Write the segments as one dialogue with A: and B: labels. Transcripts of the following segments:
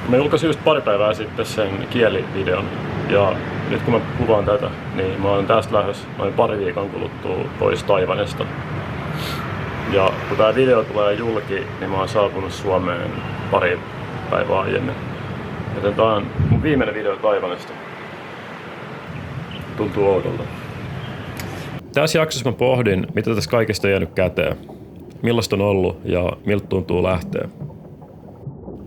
A: Mä julkaisin just pari päivää sitten sen kielivideon ja nyt kun mä kuvaan tätä, niin mä oon tästä lähes noin pari viikon kuluttua pois Taiwanista. Ja kun tää video tulee julki, niin mä oon saapunut Suomeen pari päivää aiemmin. Joten tää on mun viimeinen video Taiwanista. Tuntuu oudolta. Tässä jaksossa mä pohdin, mitä tässä kaikesta on jäänyt käteen. Millaista on ollut ja miltä tuntuu lähteä.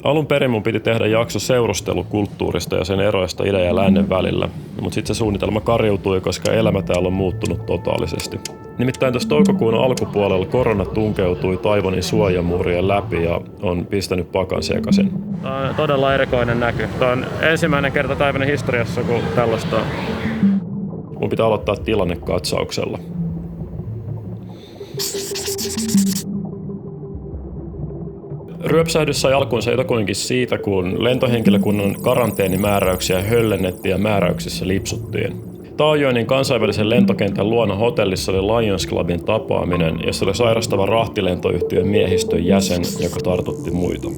A: Alun perin mun piti tehdä jakso seurustelukulttuurista ja sen eroista idän ja lännen välillä, mutta sitten se suunnitelma kariutui, koska elämä täällä on muuttunut totaalisesti. Nimittäin tuossa toukokuun alkupuolella korona tunkeutui Taiwanin suojamuurien läpi ja on pistänyt pakan sekaisin. Tämä on todella erikoinen näky. Tämä on ensimmäinen kerta Taiwanin historiassa, kun tällaista. Mun pitää aloittaa tilannekatsauksella. Ryöpsähdys sai alkuunsa jotakuinkin siitä, kun lentohenkilökunnan karanteenimääräyksiä höllennettiin ja määräyksissä lipsuttiin. Taojuanin kansainvälisen lentokentän luona hotellissa oli Lions Clubin tapaaminen, jossa oli sairastava rahtilentoyhtiön miehistön jäsen, joka tartutti muita.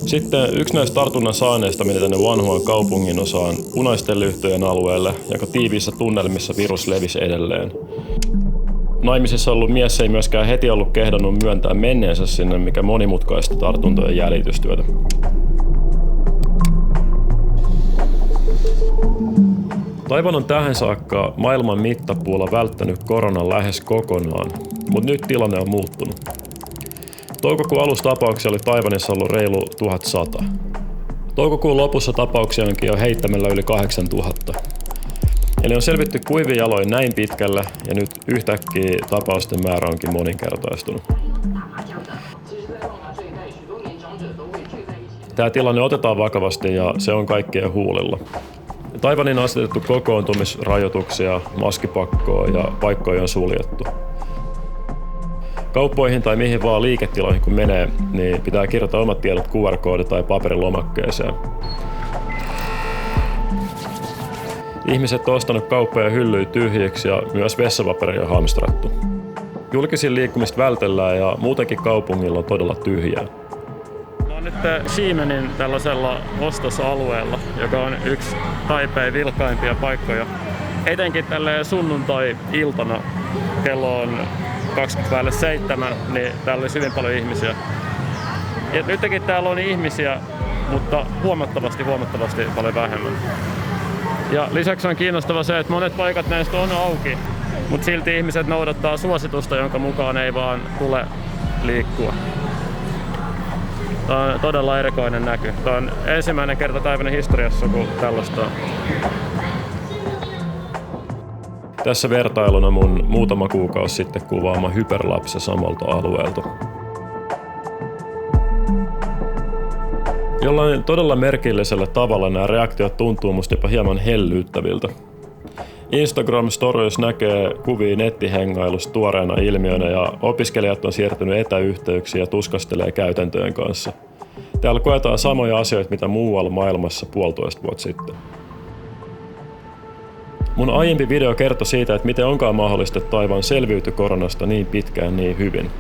A: Sitten yksi näistä tartunnan saaneista meni tänne Wanhuan kaupungin osaan punaisten lyhtyjen alueelle, joka tiiviissä tunnelmissa virus levisi edelleen. Naimisissa ollut mies ei myöskään heti ollut kehdannut myöntää menneensä sinne, mikä monimutkaista tartuntojen jäljitystyötä. Taiwan on tähän saakka maailman mittapuulla välttänyt koronan lähes kokonaan, mutta nyt tilanne on muuttunut. Toukokuun alussa tapauksia oli Taiwanissa ollut reilu 1100. Toukokuun lopussa tapauksia onkin jo heittämällä yli 8000. Eli on selvitty kuivin jaloin näin pitkälle ja nyt yhtäkkiä tapausten määrä onkin moninkertaistunut. Tämä tilanne otetaan vakavasti ja se on kaikkien huulilla. Taiwanin on asetettu kokoontumisrajoituksia, maskipakkoa ja paikkoja on suljettu. Kauppoihin tai mihin vaan liiketiloihin kun menee, niin pitää kirjoittaa omat tiedot QR-koodi- tai paperilomakkeeseen. Ihmiset on ostanut kauppoja hyllyjä tyhjiksi ja myös vessapaperia on hamstrattu. Julkisin liikkumista vältellään ja muutenkin kaupungilla on todella tyhjää. Mä oon nyt Ximenin tällaisella ostosalueella, joka on yksi Taipein vilkaimpia paikkoja. Etenkin tälleen sunnuntai-iltana kello on 7:20, niin täällä olisi hyvin paljon ihmisiä. Ja nytkin täällä on ihmisiä, mutta huomattavasti paljon vähemmän. Ja lisäksi on kiinnostavaa se, että monet paikat näistä on auki, mutta silti ihmiset noudattaa suositusta, jonka mukaan ei vaan tule liikkua. Tämä on todella erikoinen näky. Tämä on ensimmäinen kerta Taiwanin historiassa, kun tällaista on. Tässä vertailuna mun muutama kuukausi sitten kuvaama hyperlapse samalta alueelta. Jollain todella merkillisellä tavalla nämä reaktiot tuntuu musta jopa hieman hellyyttäviltä. Instagram-stories näkee kuvia nettihengailusta tuoreena ilmiönä ja opiskelijat on siirtynyt etäyhteyksiin ja tuskastelee käytäntöjen kanssa. Täällä koetaan samoja asioita, mitä muualla maailmassa 1,5 vuotta sitten. Mun aiempi video kertoi siitä, että miten onkaan mahdollista, että Taiwan selviytyi koronasta niin pitkään niin hyvin.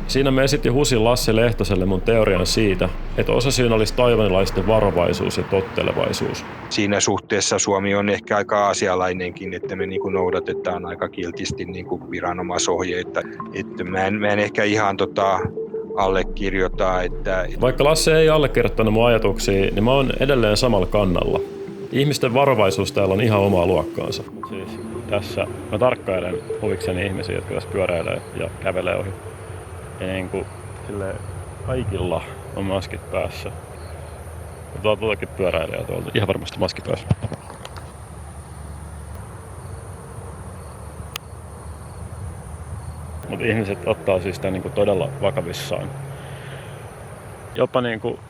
A: Siinä mä esitin Husin Lasse Lehtoselle mun teorian siitä, että osasyynä olisi taiwanilaisten varovaisuus ja tottelevaisuus.
B: Siinä suhteessa Suomi on ehkä aika asialainenkin, että me noudatetaan aika kiltisti viranomaisohjeita. Että mä en ehkä ihan allekirjoita.
A: Vaikka Lasse ei allekirjoittanut mun ajatuksia, niin mä oon edelleen samalla kannalla. Ihmisten varovaisuus täällä on ihan omaa luokkaansa. Siis tässä mä tarkkailen huvikseni ihmisiä, jotka tässä pyöräilee ja kävelee ohi. Ja kaikilla on maskit päässä. Tuoltakin pyöräilijä tuolta. Ihan varmasti maski päässä. Mutta ihmiset ottaa siis sitä todella vakavissaan. Jopa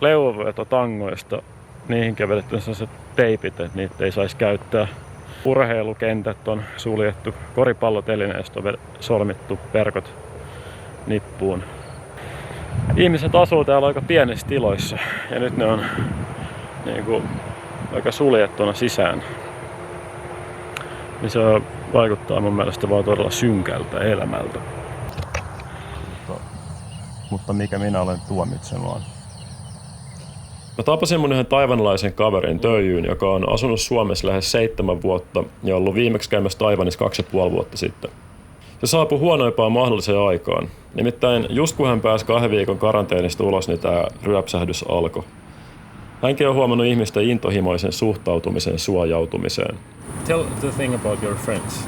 A: leuvoveto-tangoista niihin käveletty sellaiset teipit, että niitä ei saisi käyttää. Urheilukentät on suljettu, koripallotelineistä on solmittu verkot nippuun. Ihmiset asuu täällä aika pienissä tiloissa ja nyt ne on aika suljettuna sisään. Niin se vaikuttaa mun mielestä vaan todella synkältä elämältä. Mutta mikä minä olen tuomitsemaan. Mä tapasin mun yhden taiwanlaisen kaverin Töijyn, joka on asunut Suomessa lähes 7 vuotta ja ollut viimeksi käymässä Taiwanissa 2,5 vuotta sitten. Se saapui huonoimpaan mahdolliseen aikaan. Nimittäin just kun hän pääsi 2 viikon karanteenista ulos, niin tää ryöpsähdys alkoi. Hänkin on huomannut ihmisten intohimoisen suhtautumisen suojautumiseen. Tell the thing about your friends.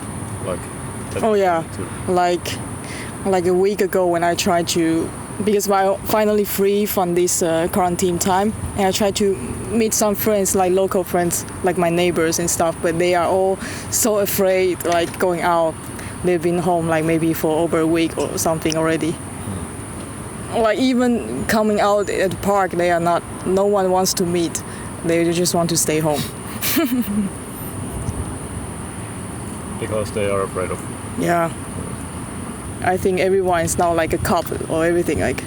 C: Oh yeah, like a week ago when I tried to, because I'm finally free from this quarantine time, and I tried to meet some friends, like local friends, like my neighbors and stuff, but they are all so afraid, like going out. They've been home like maybe for over a week or something already. Like even coming out at the park, they are not. No one wants to meet. They just want to stay home.
A: Because they are afraid of.
C: Yeah. I think everyone is now like a cop or everything. Like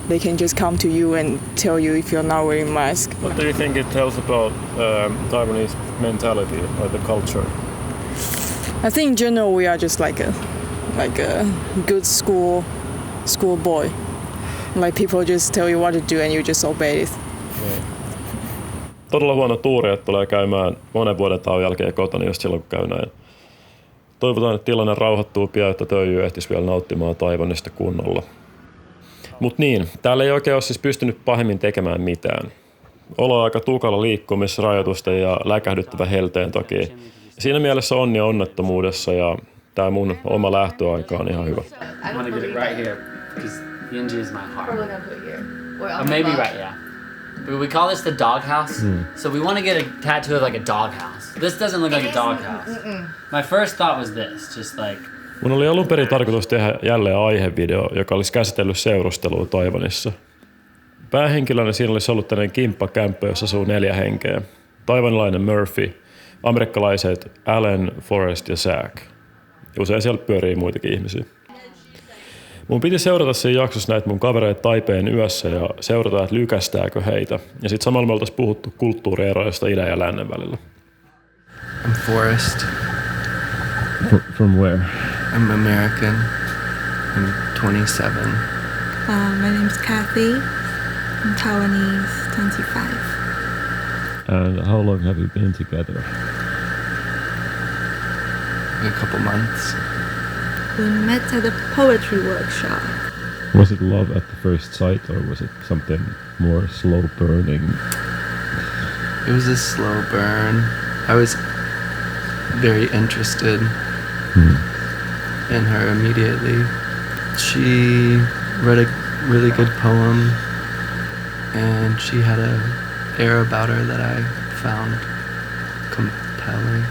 C: they can just come to you and tell you if you're not wearing mask.
A: What do you think it tells about Taiwanese mentality or the culture?
C: I think in general we are just like a good school boy. Like people just tell you what to do and you just obey it.
A: Todella huono tuuri, että tulee käymään monen vuoden tauon jälkeen kotona just silloin, kun käy näin. Toivotaan, että tilanne rauhoittuu pian, että Töijy ehtisi vielä nauttimaan Taiwanista kunnolla. Mut niin, täällä ei oikein ole siis pystynyt pahemmin tekemään mitään. Olo aika tukala liikkumisrajoitusten ja läkähdyttävä helteen takia. Siinä mielessä onni onnettomuudessa ja tää mun oma lähtöaika on ihan hyvä.
D: I want to get it right here because Yinji is my heart.
E: We're gonna put it here.
D: Or maybe right, yeah. But we call this the doghouse. So we want to get a tattoo of like a doghouse. This doesn't look like a doghouse. My first thought was this, just like.
A: Mun oli alun perin tarkoitus tehdä jälleen aihevideo, joka olisi käsitellyt seurustelua Taiwanissa. Päähenkilönä siinä olisi ollut tällainen kimppakämppö, jossa asuu 4 henkeä. Taiwanilainen Murphy, amerikkalaiset Allen, Forrest ja Zack. Usein siellä pyörii muitakin ihmisiä. Mun piti seurata siinä jaksossa näitä mun kavereita Taipeen yössä ja seurata, että lykästääkö heitä. Ja sit samalla me oltais puhuttu kulttuurieroista idän ja lännen välillä.
F: I'm Forrest.
G: From where?
F: I'm American. I'm 27.
E: My name's Kathy. I'm Taiwanese, 25.
G: And how long have you been together?
F: A couple months.
E: We met at a poetry workshop.
G: Was it love at the first sight or was it something more slow burning?
F: It was a slow burn. I was very interested in her immediately. She read a really good poem and she had an air about her that I found compelling.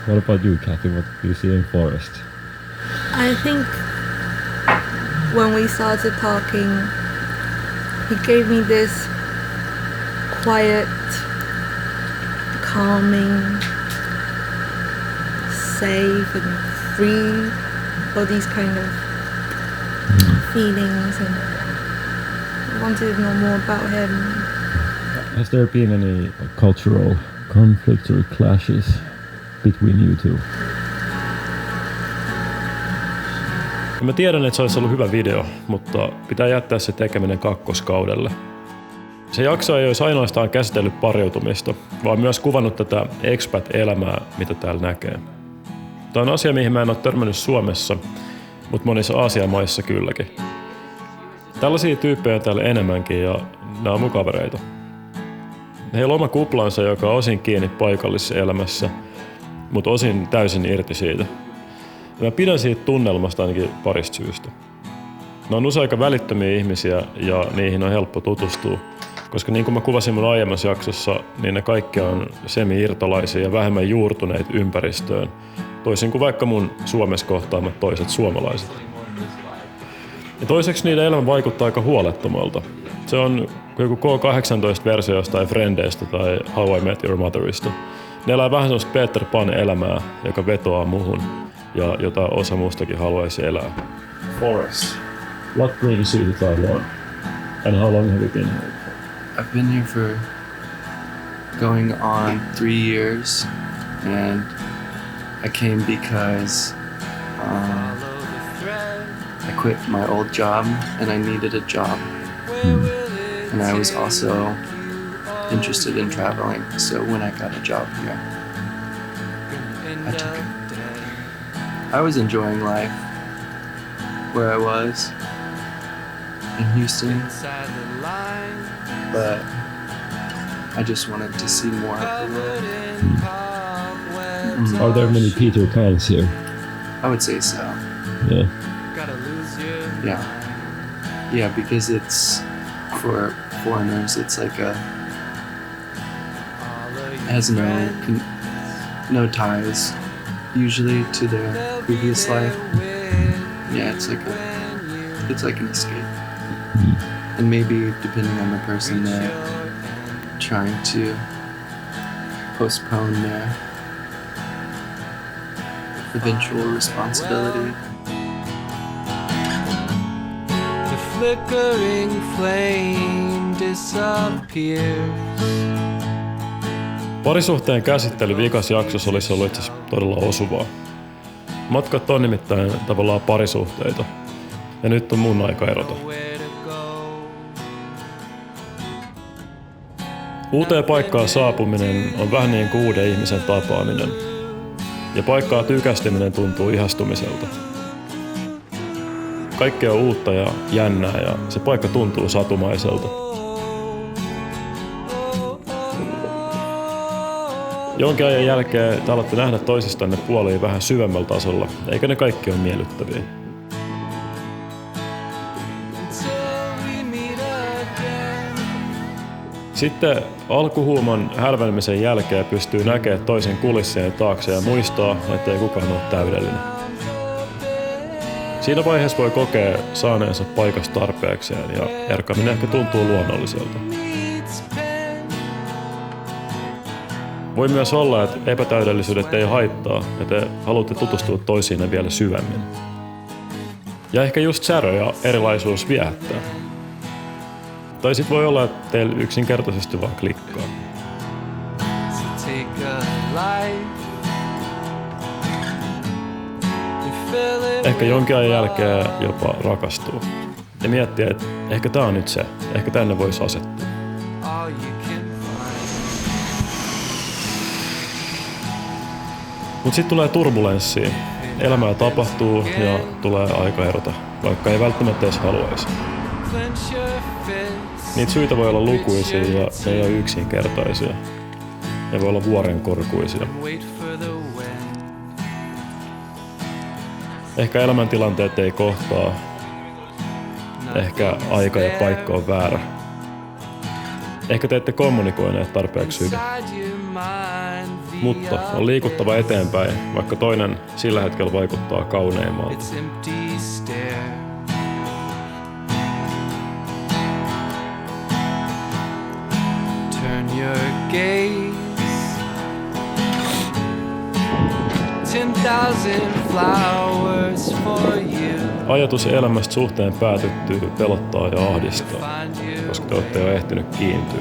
G: What about you, Kathy? What do you see in Forrest?
E: I think when we started talking, he gave me this quiet, calming, safe and free, all these kind of feelings, and I wanted to know more about him.
G: Has there been any cultural conflicts or clashes between you two?
A: Mä tiedän, että se olisi ollut hyvä video, mutta pitää jättää se tekeminen kakkoskaudelle. Se jakso ei olisi ainoastaan käsitellyt pariutumista, vaan myös kuvannut tätä expat-elämää, mitä täällä näkee. Tämä on asia, mihin mä en ole törmännyt Suomessa, mutta monissa Aasian maissa kylläkin. Tällaisia tyyppejä on täällä enemmänkin ja nämä on mun kavereita. Heillä on oma kuplansa, joka on osin kiinni paikallisessa elämässä, mutta osin täysin irti siitä. Ja mä pidän siitä tunnelmasta ainakin parista syystä. Ne on usein aika välittömiä ihmisiä ja niihin on helppo tutustua, koska niin kuin mä kuvasin mun aiemmassa jaksossa, niin ne kaikki on semi-irtolaisia ja vähemmän juurtuneet ympäristöön, toisin kuin vaikka mun Suomessa kohtaamat toiset suomalaiset. Ja toiseksi niiden elämä vaikuttaa aika huolettomalta. Se on joku K18-versio jostain Frendeistä tai How I Met Your Motherista. Ne elää vähän sellaista Peter Pan-elämää, joka vetoaa muhun ja jota osa mustakin haluaisi elää. Forrest, what brings you to Taiwan? And how long have you been here?
F: I've been here for going on 3 years, and I came because I quit my old job and I needed a job. And I was also interested in traveling. So when I got a job here, I took it. I was enjoying life where I was in Houston, but I just wanted to see more of the world.
G: Are there many Peter Pans here?
F: I would say so.
G: Yeah.
F: Yeah, because it's for foreigners. It's like it has no ties usually to their previous life. Yeah, it's like an escape. And maybe depending on the person, they're trying to postpone their eventual responsibility.
H: The flickering flame disappears.
A: Parisuhteen käsittely viikas jaksossa olisi ollut itse asiassa todella osuvaa. Matkat on nimittäin tavallaan parisuhteita. Ja nyt on mun aika erota. Uuteen paikkaan saapuminen on vähän niin kuin uuden ihmisen tapaaminen. Ja paikkaa tykästyminen tuntuu ihastumiselta. Kaikki on uutta ja jännää ja se paikka tuntuu satumaiselta. Jonkin ajan jälkeen te alatte nähdä toisistanne puolia vähän syvemmällä tasolla, eikä ne kaikki ole miellyttäviä. Sitten alkuhuuman hälvelmisen jälkeen pystyy näkemään toisen kulissien taakse ja muistaa, että ei kukaan ole täydellinen. Siinä vaiheessa voi kokea saaneensa paikasta tarpeekseen ja erkaaminen ehkä tuntuu luonnolliselta. Voi myös olla, että epätäydellisyydet ei haittaa ja te haluatte tutustua toisiinne vielä syvemmin. Ja ehkä just särö ja erilaisuus viehättää. Tai sit voi olla, että teillä yksinkertaisesti vaan klikkaa. Ehkä jonkin ajan jälkeen jopa rakastuu. Ja miettii, että ehkä tää on nyt se. Ehkä tänne voisi asettua. Mut sit tulee turbulenssia. Elämää tapahtuu ja tulee aika erota, vaikka ei välttämättä edes haluaisi. Niitä syitä voi olla lukuisia ja ne ei ole yksinkertaisia. Ne voi olla vuorenkorkuisia. Ehkä elämäntilanteet ei kohtaa. Ehkä aika ja paikka on väärä. Ehkä te ette kommunikoineet tarpeeksi hyvin. Mutta on liikuttava eteenpäin, vaikka toinen sillä hetkellä vaikuttaa kauneimmalta.
H: Turn your gaze 10,000 flowers for you.
A: Ajatus elämästä suhteen päätyttyy pelottaa ja ahdistaa, koska te olette jo ehtinyt kiintyä.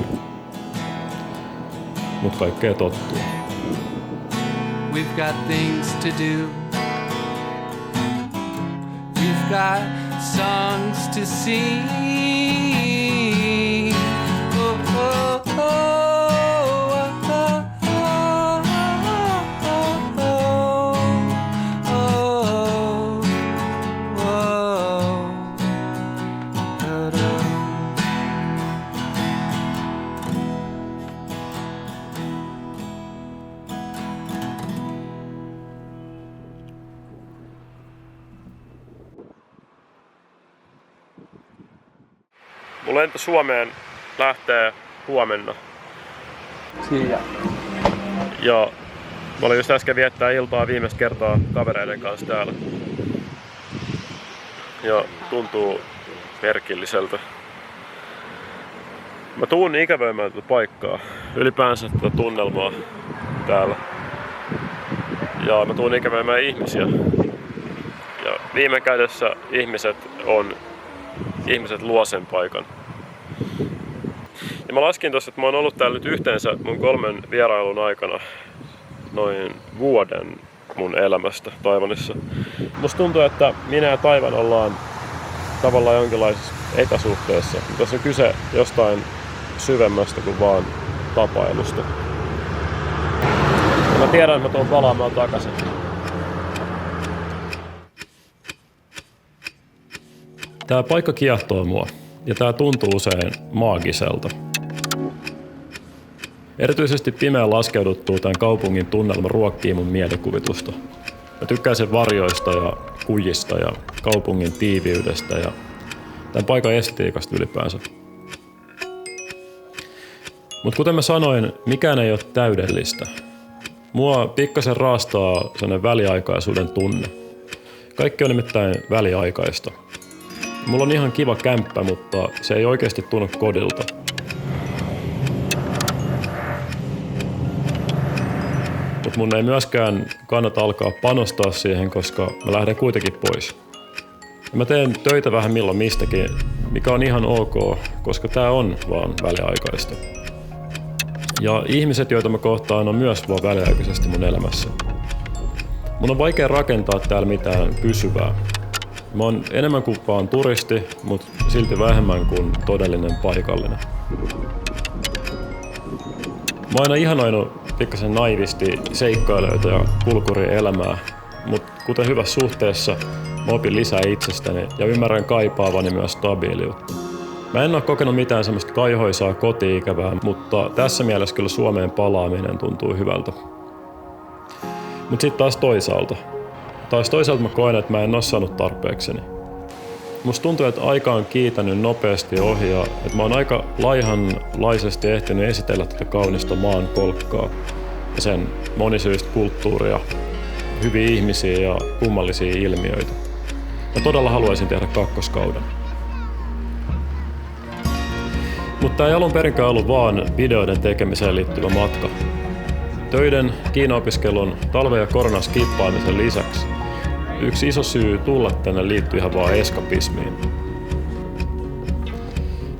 A: Mut kaikkea tottuu.
H: We've got things to do. We've got songs to sing. Oh, oh, oh, oh, oh, oh, oh, oh, oh.
A: Mun lento Suomeen lähtee huomenna. Ja mä olin just äsken viettää iltaa viimeistä kertaa kavereiden kanssa täällä. Ja tuntuu merkilliseltä. Mä tuun ikävöimään tätä paikkaa, ylipäänsä tätä tunnelmaa täällä. Ja mä tuun ikävöimään ihmisiä. Ja viime kädessä ihmiset luo sen paikan. Ja mä laskin tossa, että mä oon ollut täällä nyt yhteensä mun 3 vierailun aikana noin vuoden mun elämästä Taiwanissa. Musta tuntuu, että minä ja Taiwan ollaan tavallaan jonkinlaisessa etäsuhteessa. Tässä on kyse jostain syvemmästä kuin vaan tapailusta. Ja mä tiedän, että mä tuun palaamaan takaisin. Tää paikka kiehtoo mua, ja tää tuntuu usein maagiselta. Erityisesti pimeän laskeuduttua tämän kaupungin tunnelma ruokkii mun mielikuvitusta. Mä tykkään sen varjoista ja kujista ja kaupungin tiiviydestä ja tämän paikan estetiikasta ylipäänsä. Mutta kuten mä sanoin, mikään ei ole täydellistä. Mua pikkasen raastaa sellainen väliaikaisuuden tunne. Kaikki on nimittäin väliaikaista. Mulla on ihan kiva kämppä, mutta se ei oikeasti tunnu kodilta. Mutta mun ei myöskään kannata alkaa panostaa siihen, koska mä lähden kuitenkin pois. Ja mä teen töitä vähän milloin mistäkin, mikä on ihan ok, koska tää on vaan väliaikaista. Ja ihmiset, joita mä kohtaan, on myös vaan väliaikaisesti mun elämässä. Mun on vaikea rakentaa täällä mitään pysyvää. Mä oon enemmän kuin vaan turisti, mutta silti vähemmän kuin todellinen paikallinen. Mä oon aina ihanoinut pikkasen naivisti seikkailijoita ja kulkurielämää, mutta kuten hyvässä suhteessa mä opin lisää itsestäni ja ymmärrän kaipaavani myös stabiiliutta. Mä en oo kokenut mitään semmoista kaihoisaa koti-ikävää, mutta tässä mielessä kyllä Suomeen palaaminen tuntuu hyvältä. Mut sit taas toisaalta mä koen, että mä en oo saanut tarpeekseni. Musta tuntuu, että aika on kiitänyt nopeasti ohi ja että mä oon aika laihanlaisesti ehtinyt esitellä tätä kaunista maan kolkkaa ja sen monisyistä kulttuuria, hyviä ihmisiä ja kummallisia ilmiöitä. Mä todella haluaisin tehdä kakkoskauden. Mutta tää ei alun perinkään ollut vaan videoiden tekemiseen liittyvä matka. Töiden, Kiina-opiskelun, talven ja koronan skippaamisen lisäksi yksi iso syy tulla tänne liittyy ihan vaan eskapismiin.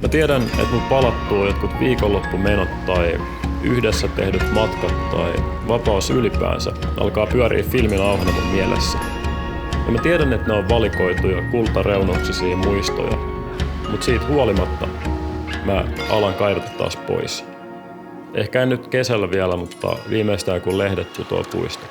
A: Mä tiedän, että mun palattuu jotkut viikonloppumenot tai yhdessä tehdyt matkat tai vapaus ylipäänsä alkaa pyöriä filminauhana mun mielessä. Ja mä tiedän, että ne on valikoituja kultareunuksisia muistoja, mut siitä huolimatta mä alan kaivata taas pois. Ehkä en nyt kesällä vielä, mutta viimeistään kun lehdet putoo puista.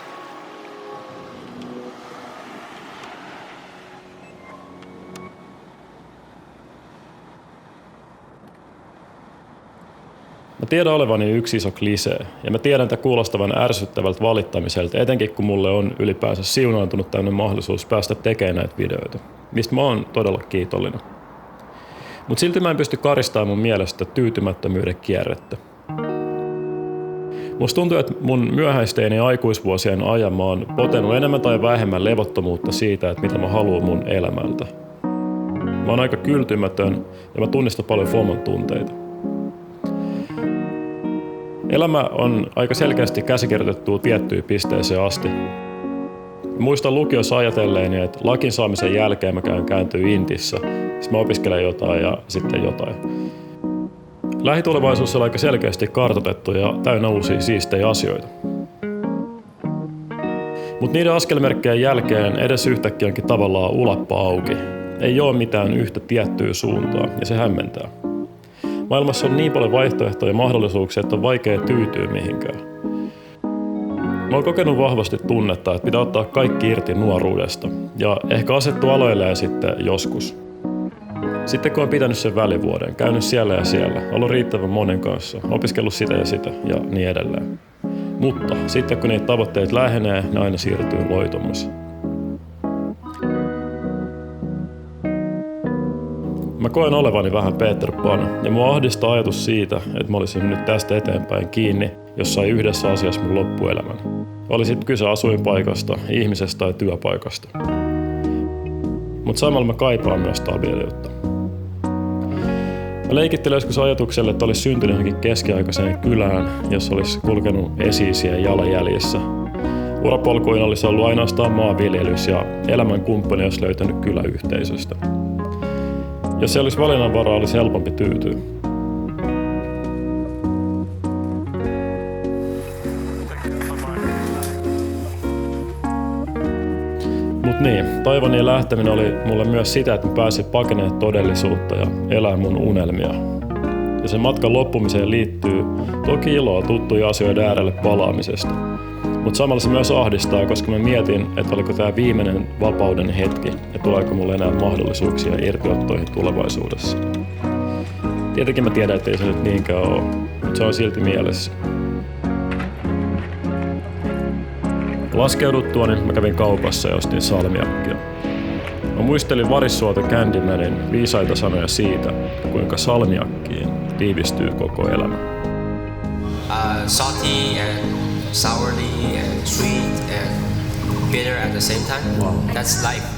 A: Mä tiedän olevani yksi iso klisee, ja mä tiedän tämän kuulostavan ärsyttävältä valittamiselta, etenkin kun mulle on ylipäänsä siunaantunut tämmöinen mahdollisuus päästä tekemään näitä videoita, mistä mä oon todella kiitollinen. Mut silti mä en pysty karistamaan mun mielestä tyytymättömyyden kierrettä. Musta tuntuu, että mun myöhäisteeni aikuisvuosien ajan mä oon potenut enemmän tai vähemmän levottomuutta siitä, että mitä mä haluan mun elämältä. Mä oon aika kyltymätön ja mä tunnistan paljon FOMOn tunteita. Elämä on aika selkeästi käsikirjoitettua tiettyyn pisteeseen asti. Muistan lukiossa ajatelleeni, että lakin saamisen jälkeen mä käyn kääntyy Intissä, sitten mä opiskelen jotain ja sitten jotain. Lähitulevaisuus on aika selkeästi kartoitettu ja täynnä uusia siistejä asioita. Mutta niiden askelmerkkien jälkeen edes yhtäkkiä onkin tavallaan ulappa auki. Ei ole mitään yhtä tiettyä suuntaa ja se hämmentää. Maailmassa on niin paljon vaihtoehtoja ja mahdollisuuksia, että on vaikea tyytyä mihinkään. Mä oon kokenut vahvasti tunnetta, että pitää ottaa kaikki irti nuoruudesta ja ehkä asettua aloilleen sitten joskus. Sitten kun on pitänyt sen välivuoden, käynyt siellä ja siellä, ollut riittävän monen kanssa, opiskellut sitä ja sitä ja niin edelleen. Mutta sitten kun niitä tavoitteet lähenee, ne aina siirtyy loitummas. Mä koen olevani vähän Peter Pan ja mua ahdistaa ajatus siitä, että mä olisin nyt tästä eteenpäin kiinni jossain yhdessä asiassa mun loppuelämän. Oli sit kyse asuinpaikasta, ihmisestä tai työpaikasta. Mutta samalla mä kaipaan myös stabiiliutta. Mä leikittelin joskus ajatukselle, että olisi syntynyt johonkin keskiaikaiseen kylään, jossa olisi kulkenut esi-isien jalanjäljissä. Urapolkuin olisi ollut ainoastaan maanviljelys ja elämän kumppani olisi löytänyt kyläyhteisöstä. Jos se olisi valinnanvaraa, olisi helpompi tyytyä. Mut niin, Taivaniin lähteminen oli mulle myös sitä, että mä pääsin pakenemaan todellisuutta ja elää mun unelmia. Ja sen matkan loppumiseen liittyy toki iloa tuttuja asioiden äärelle palaamisesta. Mutta samalla se myös ahdistaa, koska mä mietin, että oliko tämä viimeinen vapauden hetki ja tuleeko mulle enää mahdollisuuksia irtiottoihin tulevaisuudessa. Tietenkin mä tiedän, että ei se nyt niinkään ole, mutta se on silti mielessä. Laskeuduttuani mä kävin kaupassa ja ostin salmiakkia. Mä muistelin Varissuota Candymanin viisaita sanoja siitä, kuinka salmiakkiin tiivistyy koko elämä.
I: Salty and sourly and sweet and bitter at the same time. Wow. That's life.